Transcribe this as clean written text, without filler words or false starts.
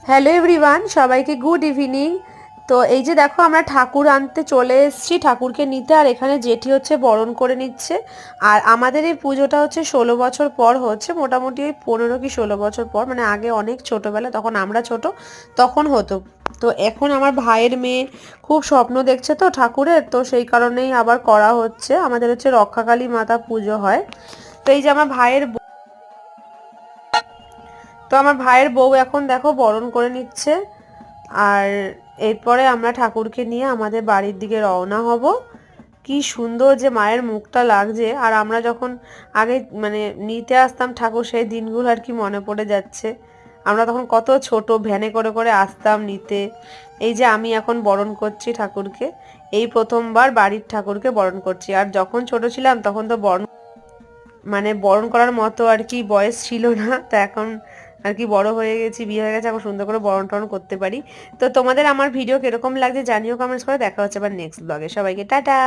Hello everyone, সবাইকে good evening. তো এই যে দেখো আমরা ঠাকুর আনতে চলে এসেছি, ঠাকুরকে নিতে। আর এখানে জেঠি হচ্ছে বরণ করে নিচ্ছে। আর আমাদের এই পুজোটা হচ্ছে 16 বছর পর হচ্ছে, মোটামুটি ওই 15 কি 16 বছর পর, মানে আগে অনেক ছোটোবেলা, তখন আমরা ছোট তখন হতো। তো এখন আমার ভাইয়ের মেয়ে খুব স্বপ্ন দেখছে তো ঠাকুরের, তো সেই কারণেই আবার করা হচ্ছে। আমাদের হচ্ছে রক্ষাকালী মাতা পুজো হয়। তো এই যে আমার ভাইয়ের বউ এখন দেখো বরণ করে নিচ্ছে। আর এরপরে আমরা ঠাকুরকে নিয়ে আমাদের বাড়ির দিকে রওনা হব। কি সুন্দর যে মায়ের মুখটা লাগছে। আর আমরা যখন আগে মানে নিতে আসতাম ঠাকুর, সেই দিনগুলো আর কি মনে পড়ে যাচ্ছে। আমরা তখন কত ছোট, ভ্যানে করে করে আসতাম নিতে। এই যে আমি এখন বরণ করছি ঠাকুরকে, এই প্রথমবার বাড়ির ঠাকুরকে বরণ করছি। আর যখন ছোট ছিলাম তখন তো বরণ করার মতো আর কি বয়স ছিল না। তো এখন আর কি বড় হয়ে গেছি, বিয়ে হয়ে গেছে, এখন সুন্দর করে বরণ টরণ করতে পারি। তো তোমাদের আমার ভিডিও কিরকম লাগছে জানিও কমেন্টস করে। দেখা হচ্ছে আবার নেক্সট ব্লগে। সবাইকে টাটা।